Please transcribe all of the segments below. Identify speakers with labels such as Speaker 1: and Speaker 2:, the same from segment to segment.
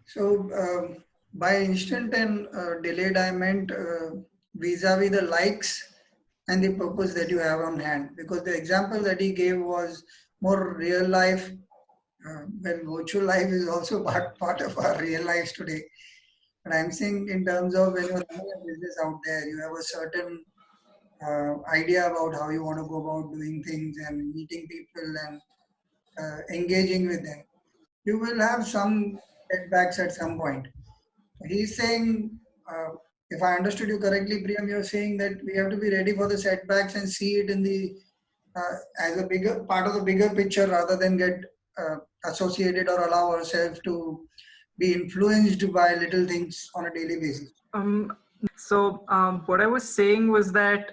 Speaker 1: So by instant and delayed, I meant vis-a-vis the likes and the purpose that you have on hand. Because the example that he gave was more real life. Well, virtual life is also part of our real lives today. But I'm saying in terms of when you're running a business out there, you have a certain idea about how you want to go about doing things and meeting people and engaging with them. You will have some setbacks at some point. He's saying, if I understood you correctly, Priyam, you're saying that we have to be ready for the setbacks and see it in the as a bigger part of the bigger picture rather than get associated or allow ourselves to be influenced by little things on a daily basis.
Speaker 2: Um, what I was saying was that,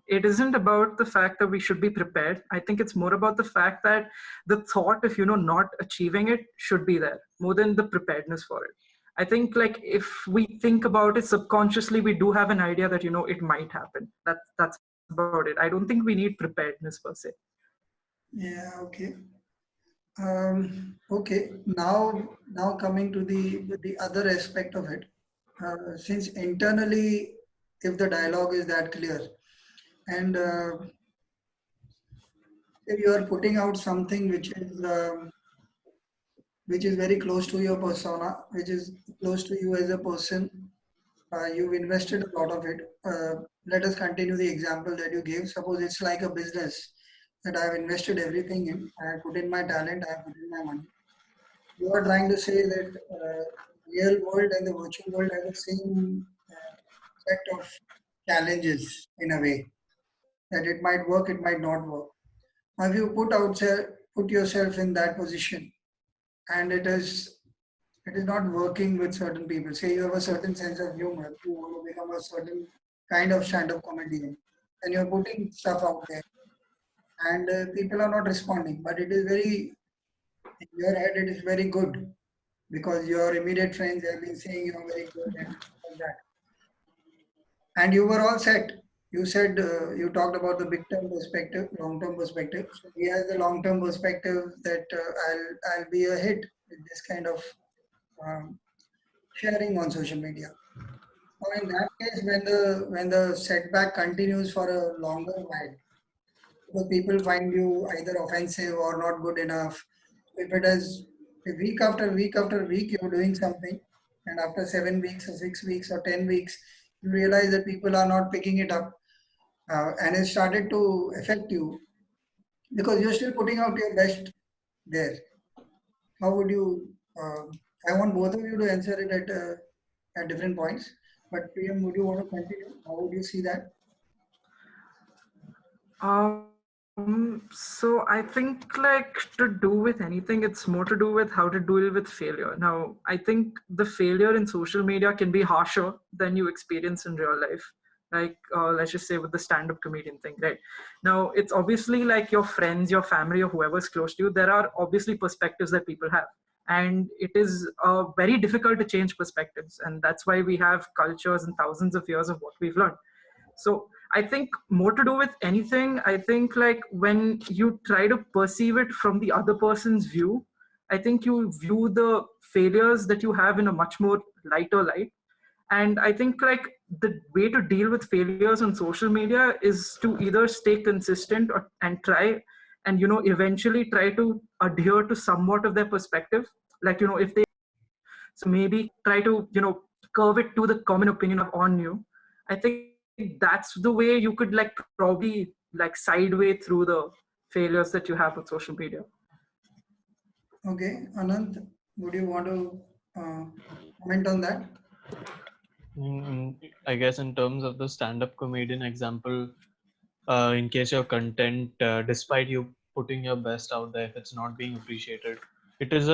Speaker 2: it isn't about the fact that we should be prepared. I think it's more about the fact that the thought of, not achieving it should be there more than the preparedness for it. I think like if we think about it subconsciously, we do have an idea that, it might happen. That's about it. I don't think we need preparedness per se.
Speaker 1: Yeah, okay. Okay, now coming to the other aspect of it, since internally, if the dialogue is that clear, and if you are putting out something which is very close to your persona, which is close to you as a person, you've invested a lot of it. Let us continue the example that you gave. Suppose it's like a business that I've invested everything in. I have put in my talent, I have put in my money. You are trying to say that real world and the virtual world have the same set of challenges in a way that it might work, it might not work. Now, if you put yourself in that position, and it is not working with certain people. Say you have a certain sense of humor, you want to become a certain kind of stand-up comedian, and you're putting stuff out there, and people are not responding. But it is very in your head, it is very good because your immediate friends have been saying you're very good and like that. And you were all set. You said you talked about the big term perspective, long term perspective. So he has the long term perspective that I'll be a hit with this kind of um, sharing on social media. Now in that case, when the setback continues for a longer while, because people find you either offensive or not good enough. If it is week after week after week you're doing something, and after 7 weeks or 6 weeks or 10 weeks, you realize that people are not picking it up, and it started to affect you because you're still putting out your best there. How would you? I want both of you to answer it at different points. But Priyam, would you want to continue? How would you see that?
Speaker 2: So I think like to do with anything, it's more to do with how to deal with failure. Now, I think the failure in social media can be harsher than you experience in real life. Like, let's just say with the stand-up comedian thing, right? Now, it's obviously like your friends, your family, or whoever's close to you. There are obviously perspectives that people have, and it is very difficult to change perspectives, and that's why we have cultures and thousands of years of what we've learned. So I think more to do with anything, I think like when you try to perceive it from the other person's view, I think you view the failures that you have in a much more lighter light. And I think like the way to deal with failures on social media is to either stay consistent and try and eventually try to adhere to somewhat of their perspective. Like if they, so maybe try to curve it to the common opinion of on you. I think that's the way you could like probably like sideway through the failures that you have with social media.
Speaker 1: Okay, Anant, would you want to uh, comment on that?
Speaker 3: I guess in terms of the stand-up comedian example, in case your content, despite you putting your best out there, if it's not being appreciated, it is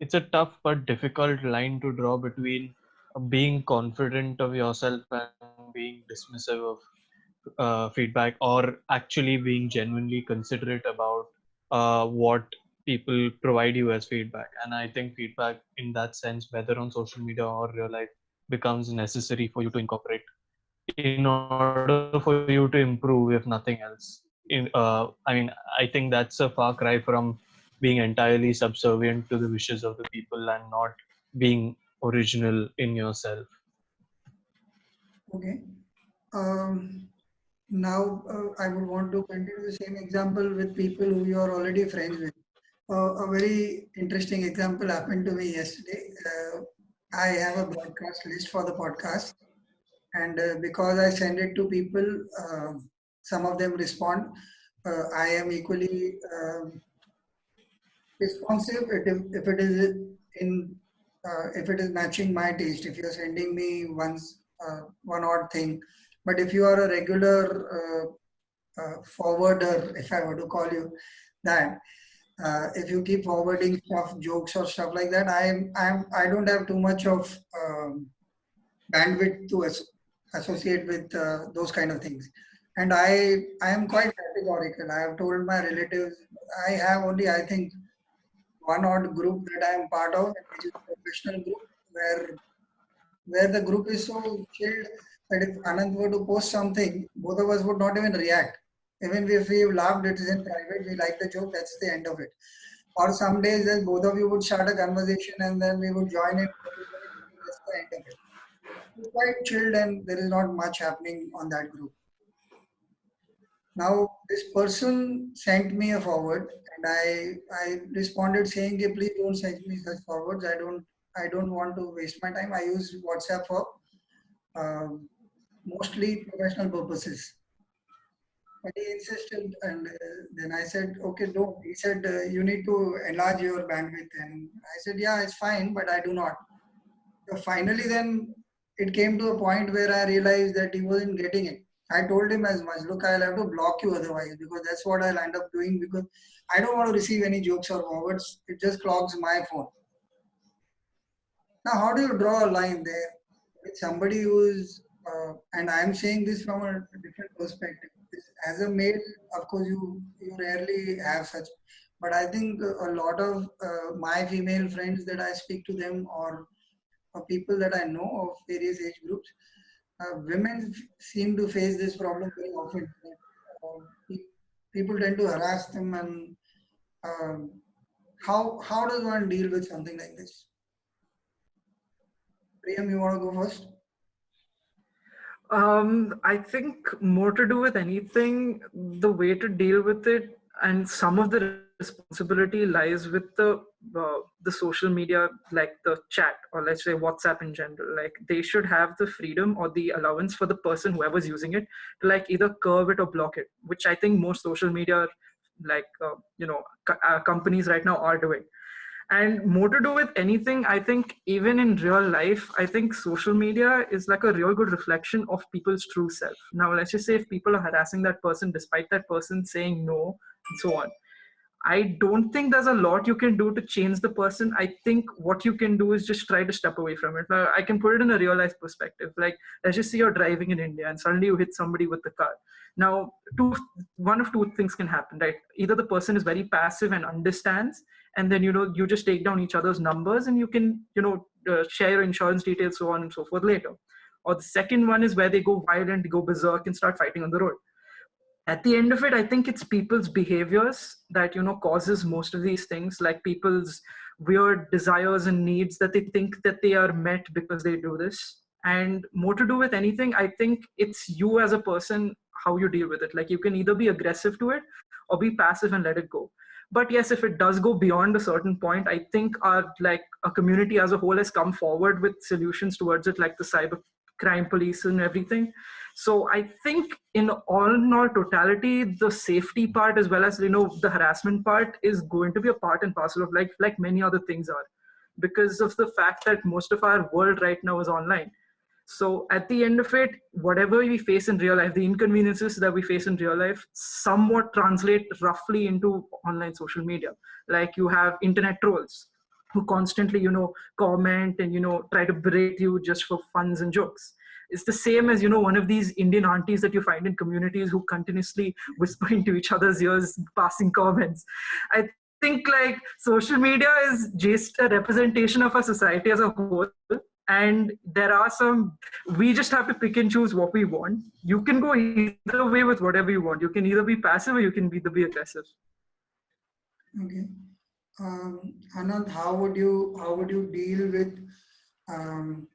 Speaker 3: it's a tough but difficult line to draw between being confident of yourself and being dismissive of feedback, or actually being genuinely considerate about what people provide you as feedback. And I think feedback in that sense, whether on social media or real life, becomes necessary for you to incorporate in order for you to improve, if nothing else. I mean, I think that's a far cry from being entirely subservient to the wishes of the people and not being original in yourself.
Speaker 1: Okay. Um, Now, I would want to continue the same example with people who you are already friends with. A very interesting example happened to me yesterday. I have a broadcast list for the podcast, and because I send it to people, some of them respond. I am equally responsive if it is in if it is matching my taste. If you're sending me one odd thing, but if you are a regular forwarder, if I were to call you that, if you keep forwarding stuff, jokes or stuff like that, I don't have too much of bandwidth to associate with those kind of things. And I am quite categorical. I have told my relatives I have only, I think, one odd group that I am part of, which is a professional group where the group is so chilled that if Anand were to post something, both of us would not even react. Even if we laughed, it is in private, we like the joke, that's the end of it. Or some days then both of you would start a conversation and then we would join in 20 minutes, that's the end of it. It's quite chilled and there is not much happening on that group. Now this person sent me a forward and I responded saying, "Hey, please don't send me such forwards. I don't want to waste my time. I use WhatsApp for um, mostly professional purposes." But he insisted, and then I said, "Okay, don't." He said, "You need to enlarge your bandwidth," and I said, "Yeah, it's fine, but I do not." So finally, then it came to a point where I realized that he wasn't getting it. I told him as much. Look, I'll have to block you otherwise because that's what I'll end up doing because I don't want to receive any jokes or forwards. It just clogs my phone. Now, how do you draw a line there with somebody who's, and I'm saying this from a different perspective. As a male, of course, you rarely have such, but I think a lot of my female friends that I speak to them or people that I know of various age groups, women seem to face this problem very often. Uh, pe- People tend to harass them, and um, how does one deal with something like this? Priyam, you want to go first?
Speaker 2: I think more to do with anything, the way to deal with it, and some of the responsibility lies with the social media, like the chat or let's say WhatsApp in general. Like they should have the freedom or the allowance for the person whoever's using it to like either curve it or block it, which I think most social media like companies right now are doing. And more to do with anything, I think even in real life, I think social media is like a real good reflection of people's true self. Now let's just say if people are harassing that person despite that person saying no and so on, I don't think there's a lot you can do to change the person. I think what you can do is just try to step away from it. Now, I can put it in a real life perspective. Like, let's just say you're driving in India and suddenly you hit somebody with the car. Now, one of two things can happen, right? Either the person is very passive and understands, and then you just take down each other's numbers and you can share your insurance details, so on and so forth later. Or the second one is where they go violent, go berserk, and start fighting on the road. At the end of it, I think it's people's behaviors that causes most of these things, like people's weird desires and needs that they think that they are met because they do this. And more to do with anything, I think it's you as a person, how you deal with it. Like you can either be aggressive to it or be passive and let it go. But yes, if it does go beyond a certain point, I think our like a community as a whole has come forward with solutions towards it, like the cyber crime police and everything. So I think in all totality, the safety part as well as the harassment part is going to be a part and parcel of like many other things are, because of the fact that most of our world right now is online. So at the end of it, whatever we face in real life, the inconveniences that we face in real life somewhat translate roughly into online social media. Like you have internet trolls who constantly comment and try to berate you just for funs and jokes. It's the same as one of these Indian aunties that you find in communities who continuously whisper into each other's ears, passing comments. I think like social media is just a representation of our society as a whole, and there are some, we just have to pick and choose what we want. You can go either way with whatever you want. You can either be passive or you can either be aggressive.
Speaker 1: Okay. Anand, how would you deal with um,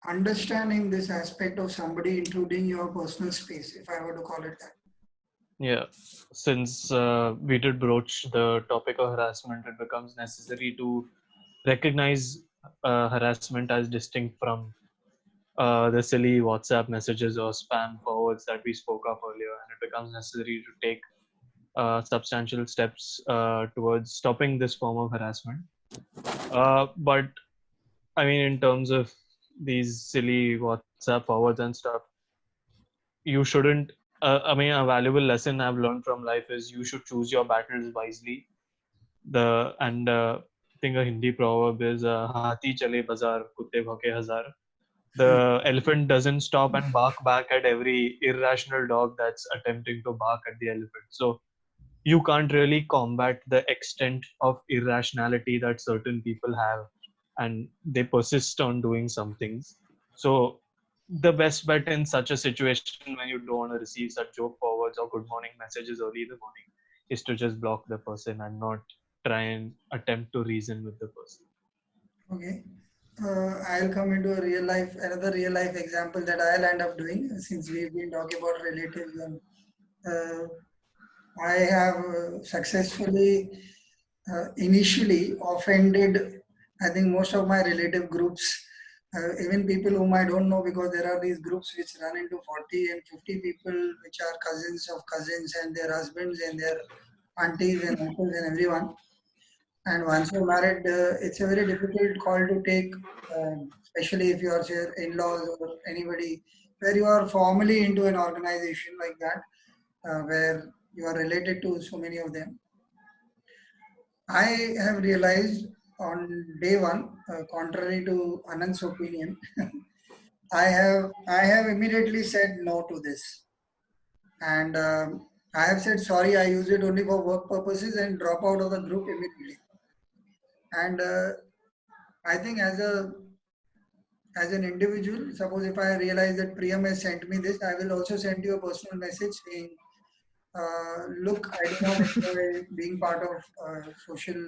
Speaker 1: understanding this aspect of somebody intruding your personal space, if I were to call it that?
Speaker 3: Yeah, since we did broach the topic of harassment, it becomes necessary to recognize harassment as distinct from the silly WhatsApp messages or spam forwards that we spoke of earlier, and it becomes necessary to take substantial steps towards stopping this form of harassment. But I mean, in terms of these silly WhatsApp forwards and stuff, you shouldn't. I mean, a valuable lesson I've learned from life is you should choose your battles wisely. I think a Hindi proverb is "Hathi chale bazar, kutte bhauke hazar." The elephant doesn't stop and bark back at every irrational dog that's attempting to bark at the elephant. So you can't really combat the extent of irrationality that certain people have, and they persist on doing some things. So the best bet in such a situation, when you don't want to receive such joke forwards or good morning messages early in the morning, is to just block the person and not try and attempt to reason with the person.
Speaker 1: Okay. I'll come into another real life example that I'll end up doing since we've been talking about relatives. And uh, I have successfully initially offended, I think, most of my relative groups, even people whom I don't know, because there are these groups which run into 40 and 50 people, which are cousins of cousins and their husbands and their aunties and uncles and everyone. And once you're married, it's a very difficult call to take, especially if you are your in-laws or anybody, where you are formally into an organization like that, where you are related to so many of them. I have realized on day one, contrary to Anand's opinion, I have immediately said no to this, and I have said sorry. I use it only for work purposes and drop out of the group immediately. And I think as an individual, suppose if I realize that Priyam has sent me this, I will also send you a personal message saying, look, I do not enjoy being part of social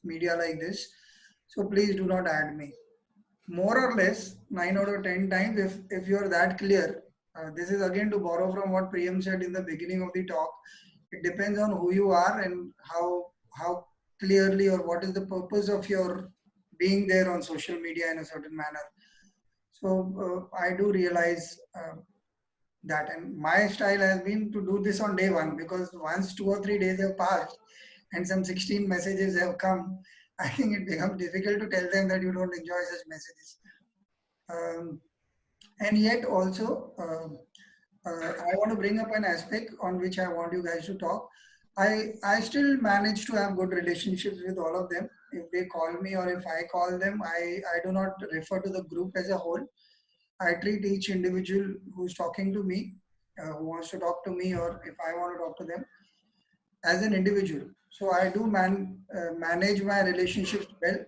Speaker 1: media like this. So please do not add me. More or less, 9 out of 10 times, if you are that clear, this is again to borrow from what Priyam said in the beginning of the talk. It depends on who you are and how clearly or what is the purpose of your being there on social media in a certain manner. So I do realize that, and my style has been to do this on day one, because once 2 or 3 days have passed and some 16 messages have come, I think it becomes difficult to tell them that you don't enjoy such messages. Um, and yet also, I want to bring up an aspect on which I want you guys to talk. I still manage to have good relationships with all of them. If they call me or if I call them, I do not refer to the group as a whole. I treat each individual who's talking to me, who wants to talk to me, or if I want to talk to them, as an individual. So I do manage my relationships well.